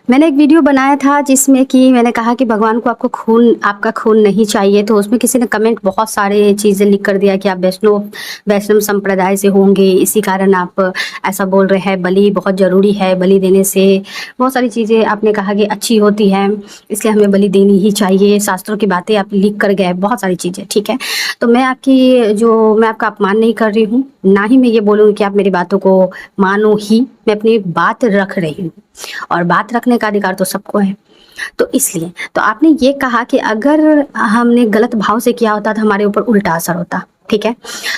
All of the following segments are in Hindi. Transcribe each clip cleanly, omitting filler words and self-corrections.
मैंने एक वीडियो बनाया था जिसमें कि मैंने कहा कि भगवान को आपका खून नहीं चाहिए, तो उसमें किसी ने कमेंट बहुत सारे चीज़ें लिख कर दिया कि आप वैष्णव संप्रदाय से होंगे, इसी कारण आप ऐसा बोल रहे हैं। बलि बहुत ज़रूरी है, बलि देने से बहुत सारी चीज़ें आपने कहा कि अच्छी होती हैं, इसलिए हमें बलि देनी ही चाहिए। शास्त्रों की बातें आप लिख कर गए, बहुत सारी चीज़ें, ठीक है। तो मैं आपका अपमान नहीं कर रही हूँ, ना ही मैं ये बोलूँगी कि आप मेरी बातों को मानो ही। मैं अपनी बात रख रही हूँ और बात रखने का अधिकार तो सबको है। तो इसलिए तो आपने ये कहा कि अगर हमने गलत भाव से किया होता तो हमारे ऊपर उल्टा असर होता, ठीक है।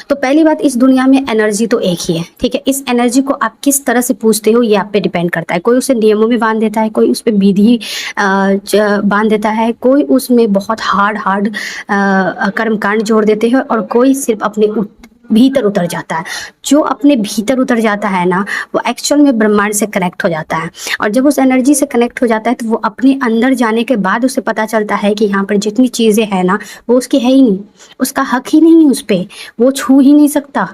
तो पहली बात, इस दुनिया में एनर्जी तो एक ही है, ठीक है। इस एनर्जी को आप किस तरह से पूछते हो ये आप पे डिपेंड करता है। कोई उसे नियमों में बांध देता है, कोई उस पे विधि बांध देता है, कोई उसमें बहुत हार्ड कर्मकांड जोड़ देते हैं, और कोई सिर्फ अपने भीतर उतर जाता है। जो अपने भीतर उतर जाता है ना, वो एक्चुअल में ब्रह्मांड से कनेक्ट हो जाता है। और जब उस एनर्जी से कनेक्ट हो जाता है तो वो अपने अंदर जाने के बाद उसे पता चलता है कि यहाँ पर जितनी चीज़ें हैं ना, वो उसकी है ही नहीं, उसका हक ही नहीं है उस पर, वो छू ही नहीं सकता।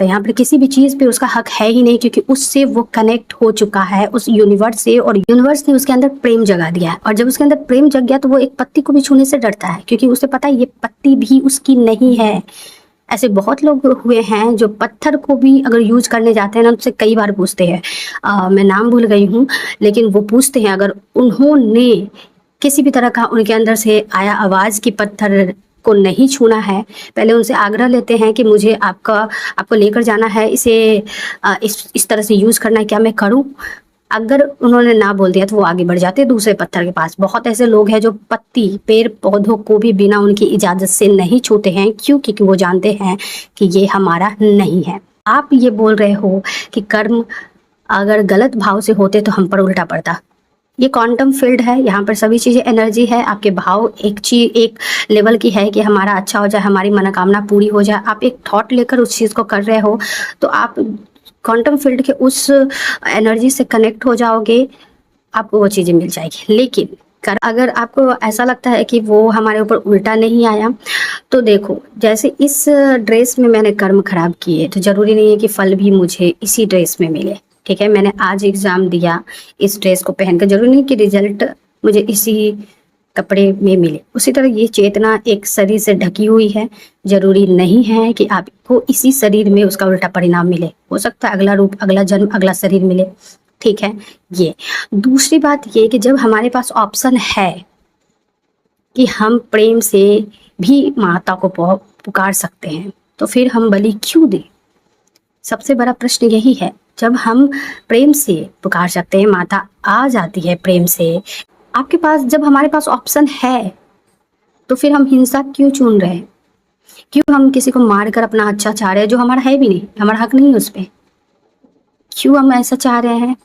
यहाँ पर किसी भी चीज़ पे उसका हक है ही नहीं, क्योंकि उससे वो कनेक्ट हो चुका है उस यूनिवर्स से, और यूनिवर्स ने उसके अंदर प्रेम जगा दिया है। और जब उसके अंदर प्रेम जग गया तो वो एक पत्ती को भी छूने से डरता है, क्योंकि उसे पता है ये पत्ती भी उसकी नहीं है। ऐसे बहुत लोग हुए हैं जो पत्थर को भी अगर यूज करने जाते हैं ना, उनसे कई बार पूछते हैं, मैं नाम भूल गई हूँ, लेकिन वो पूछते हैं, अगर उन्होंने किसी भी तरह का उनके अंदर से आया आवाज़ की पत्थर को नहीं छूना है, पहले उनसे आग्रह लेते हैं कि मुझे आपको लेकर जाना है, इसे इस तरह से यूज़ करना है, क्या मैं करूँ। अगर उन्होंने ना बोल दिया तो वो आगे बढ़ जाते हैं दूसरे पत्थर के पास। बहुत ऐसे लोग हैं जो पत्ती पेड़ पौधों को भी बिना उनकी इजाज़त से नहीं छूते हैं, क्यों? क्योंकि वो जानते हैं कि ये हमारा नहीं है। आप ये बोल रहे हो कि कर्म अगर गलत भाव से होते तो हम पर उल्टा पड़ता। ये क्वांटम फील्ड है, यहाँ पर सभी चीज़ें एनर्जी है। आपके भाव एक लेवल की है कि हमारा अच्छा हो जाए, हमारी मनोकामना पूरी हो जाए। आप एक थॉट लेकर उस चीज़ को कर रहे हो, तो आप क्वांटम फील्ड के उस एनर्जी से कनेक्ट हो जाओगे, आपको वो चीज़ें मिल जाएगी। लेकिन अगर आपको ऐसा लगता है कि वो हमारे ऊपर उल्टा नहीं आया, तो देखो, जैसे इस ड्रेस में मैंने कर्म खराब किए, तो ज़रूरी नहीं है कि फल भी मुझे इसी ड्रेस में मिले, ठीक है। मैंने आज एग्ज़ाम दिया इस ड्रेस को पहनकर, ज़रूरी नहीं कि रिजल्ट मुझे इसी कपड़े में मिले। उसी तरह ये चेतना एक शरीर से ढकी हुई है, ज़रूरी नहीं है कि आपको इसी शरीर में उसका उल्टा परिणाम मिले। हो सकता है अगला रूप, अगला जन्म, अगला शरीर मिले, ठीक है। ये दूसरी बात ये कि जब हमारे पास ऑप्शन है कि हम प्रेम से भी माता को पुकार सकते हैं, तो फिर हम बलि क्यों दें? सबसे बड़ा प्रश्न यही है। जब हम प्रेम से पुकार सकते हैं, माता आ जाती है प्रेम से आपके पास, जब हमारे पास ऑप्शन है, तो फिर हम हिंसा क्यों चुन रहे हैं? क्यों हम किसी को मार कर अपना अच्छा चाह रहे हैं, जो हमारा है भी नहीं, हमारा हक नहीं है उस पे? क्यों हम ऐसा चाह रहे हैं?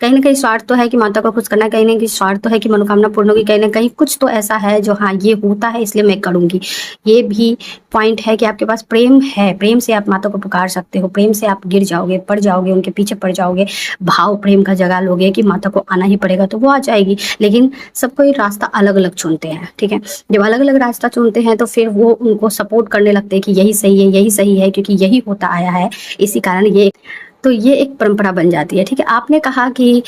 कहीं ना कहीं स्वार्थ तो है कि माता को खुश करना, कहीं ना कहीं स्वार्थ तो है कि मनोकामना पूर्ण होगी, कहीं ना कहीं कुछ तो ऐसा है जो हाँ ये होता है इसलिए मैं करूँगी। ये भी पॉइंट है कि आपके पास प्रेम है, प्रेम से आप माता को पुकार सकते हो, प्रेम से आप गिर जाओगे, पड़ जाओगे, उनके पीछे पड़ जाओगे, भाव प्रेम का जगा लोगे कि माता को आना ही पड़ेगा, तो वो आ जाएगी। लेकिन सबको ये रास्ता अलग अलग चुनते हैं, ठीक है। जब अलग अलग रास्ता चुनते हैं तो फिर वो उनको सपोर्ट करने लगते हैं कि यही सही है, यही सही है, क्योंकि यही होता आया है, इसी कारण ये एक परंपरा बन जाती है, ठीक है। आपने कहा कि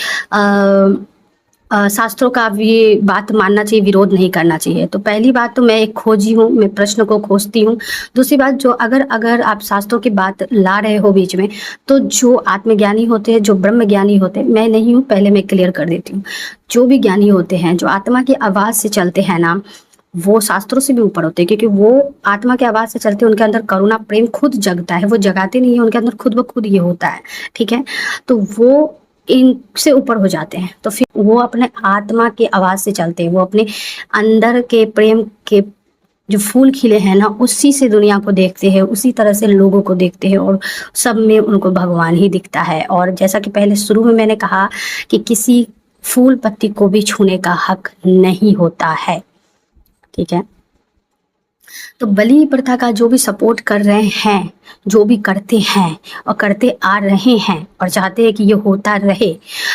शास्त्रों का भी बात मानना चाहिए, विरोध नहीं करना चाहिए। तो पहली बात तो मैं एक खोजी हूँ, मैं प्रश्न को खोजती हूँ। दूसरी बात, जो अगर आप शास्त्रों की बात ला रहे हो बीच में, तो जो आत्मज्ञानी होते हैं, जो ब्रह्म ज्ञानी होते हैं, मैं नहीं हूँ, पहले मैं क्लियर कर देती हूँ। जो भी ज्ञानी होते हैं, जो आत्मा की आवाज़ से चलते हैं ना, वो शास्त्रों से भी ऊपर होते हैं, क्योंकि वो आत्मा की आवाज़ से चलते हैं, उनके अंदर करुणा प्रेम खुद जगता है, वो जगाते नहीं है, उनके अंदर खुद ब खुद ये होता है, ठीक है। तो वो इनसे ऊपर हो जाते हैं, तो फिर वो अपने आत्मा की आवाज़ से चलते हैं, वो अपने अंदर के प्रेम के जो फूल खिले हैं ना, उसी से दुनिया को देखते हैं, उसी तरह से लोगों को देखते हैं, और सब में उनको भगवान ही दिखता है। और जैसा कि पहले शुरू में मैंने कहा कि किसी फूल पत्ती को भी छूने का हक नहीं होता है, ठीक है। तो बलि प्रथा का जो भी सपोर्ट कर रहे हैं, जो भी करते हैं और करते आ रहे हैं और चाहते हैं कि ये होता रहे,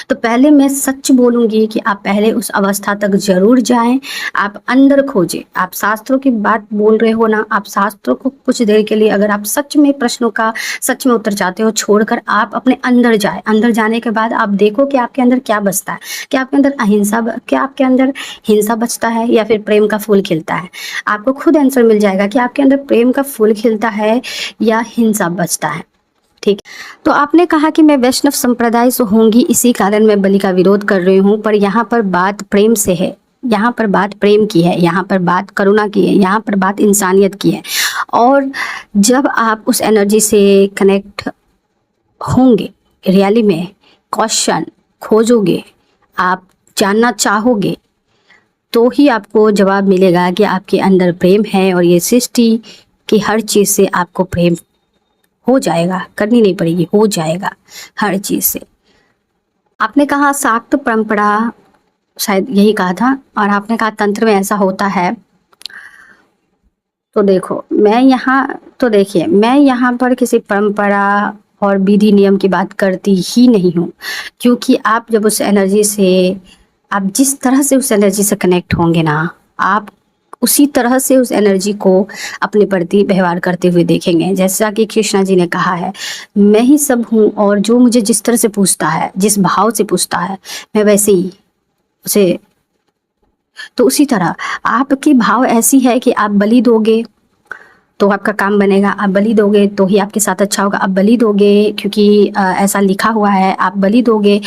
तो पहले मैं सच बोलूँगी कि आप पहले उस अवस्था तक ज़रूर जाएँ। आप अंदर खोजें। आप शास्त्रों की बात बोल रहे हो ना, आप शास्त्रों को कुछ देर के लिए अगर आप सच में प्रश्नों का सच में उत्तर चाहते हो, छोड़कर आप अपने अंदर जाएँ। अंदर जाने के बाद आप देखो कि आपके अंदर क्या बचता है। क्या आपके अंदर क्या आपके अंदर हिंसा बचता है या फिर प्रेम का फूल खिलता है? आपको खुद आंसर मिल जाएगा कि आपके अंदर प्रेम का फूल खिलता है या हिंसा बचता है। ठीक। तो आपने कहा कि मैं वैष्णव संप्रदाय से होंगी, इसी कारण मैं बलि का विरोध कर रही हूँ, पर यहाँ पर बात प्रेम से है, यहाँ पर बात प्रेम की है, यहाँ पर बात करुणा की है, यहाँ पर बात इंसानियत की है। और जब आप उस एनर्जी से कनेक्ट होंगे, रियली में क्वेश्चन खोजोगे, आप जानना चाहोगे, तो ही आपको जवाब मिलेगा कि आपके अंदर प्रेम है और ये सृष्टि की हर चीज़ से आपको प्रेम हो जाएगा, करनी नहीं पड़ेगी, हो जाएगा हर चीज़ से। आपने कहा शाक्त परंपरा, शायद यही कहा था, और आपने कहा तंत्र में ऐसा होता है। तो देखो देखिए मैं यहाँ पर किसी परंपरा और विधि नियम की बात करती ही नहीं हूँ, क्योंकि आप जब उस एनर्जी से, आप जिस तरह से उस एनर्जी से कनेक्ट होंगे ना, आप उसी तरह से उस एनर्जी को अपने प्रति व्यवहार करते हुए देखेंगे। जैसा कि कृष्णा जी ने कहा है, मैं ही सब हूँ और जो मुझे जिस तरह से पूछता है, जिस भाव से पूछता है, मैं वैसे ही उसे, तो उसी तरह आपकी भाव ऐसी है कि आप बलि दोगे तो आपका काम बनेगा, आप बलि दोगे तो ही आपके साथ अच्छा होगा, आप बलि दोगे क्योंकि ऐसा लिखा हुआ है, आप बलि दोगे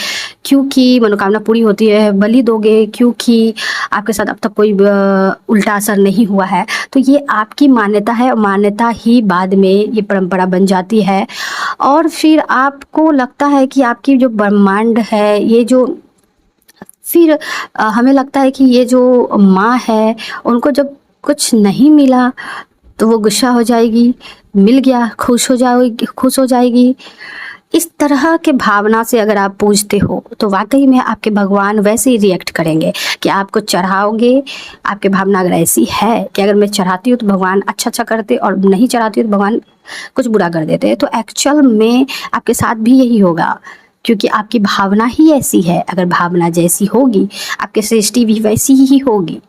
क्योंकि मनोकामना पूरी होती है, बलि दोगे क्योंकि आपके साथ अब तक कोई उल्टा असर नहीं हुआ है। तो ये आपकी मान्यता है और मान्यता ही बाद में ये परंपरा बन जाती है। और फिर आपको लगता है कि आपकी जो ब्रह्मांड है, ये जो, फिर हमें लगता है कि ये जो माँ है, उनको जब कुछ नहीं मिला तो वो गुस्सा हो जाएगी, मिल गया खुश हो जाएगी। इस तरह के भावना से अगर आप पूजते हो तो वाकई में आपके भगवान वैसे ही रिएक्ट करेंगे कि आपको चढ़ाओगे। आपकी भावना अगर ऐसी है कि अगर मैं चढ़ाती हूँ तो भगवान अच्छा करते और नहीं चढ़ाती हूँ तो भगवान कुछ बुरा कर देते, तो एक्चुअल में आपके साथ भी यही होगा, क्योंकि आपकी भावना ही ऐसी है। अगर भावना जैसी होगी, आपकी सृष्टि भी वैसी ही होगी।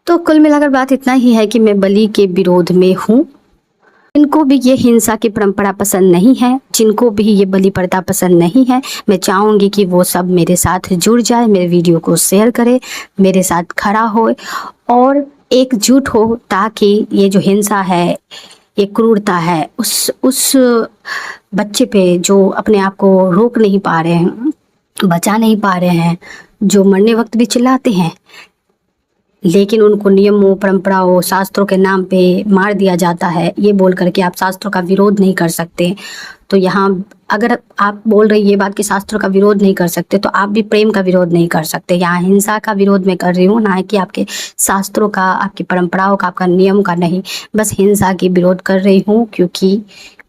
तो कुल मिलाकर बात इतना ही है कि मैं बलि के विरोध में हूँ। जिनको भी ये हिंसा की परंपरा पसंद नहीं है, जिनको भी ये बलि प्रथा पसंद नहीं है, मैं चाहूँगी कि वो सब मेरे साथ जुड़ जाए, मेरे वीडियो को शेयर करे, मेरे साथ खड़ा हो और एकजुट हो, ताकि ये जो हिंसा है, ये क्रूरता है, उस बच्चे पे जो अपने आप को रोक नहीं पा रहे हैं, बचा नहीं पा रहे हैं, जो मरने वक्त भी चिल्लाते हैं लेकिन उनको नियमों, परंपराओं, शास्त्रों के नाम पे मार दिया जाता है, ये बोल करके आप शास्त्रों का विरोध नहीं कर सकते। तो यहाँ अगर आप बोल रही ये बात कि शास्त्रों का विरोध नहीं कर सकते, तो आप भी प्रेम का विरोध नहीं कर सकते। यहाँ हिंसा का विरोध मैं कर रही हूँ, ना कि आपके शास्त्रों का, आपकी परंपराओं का, आपका नियम का नहीं, बस हिंसा की विरोध कर रही हूँ, क्योंकि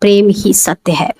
प्रेम ही सत्य है।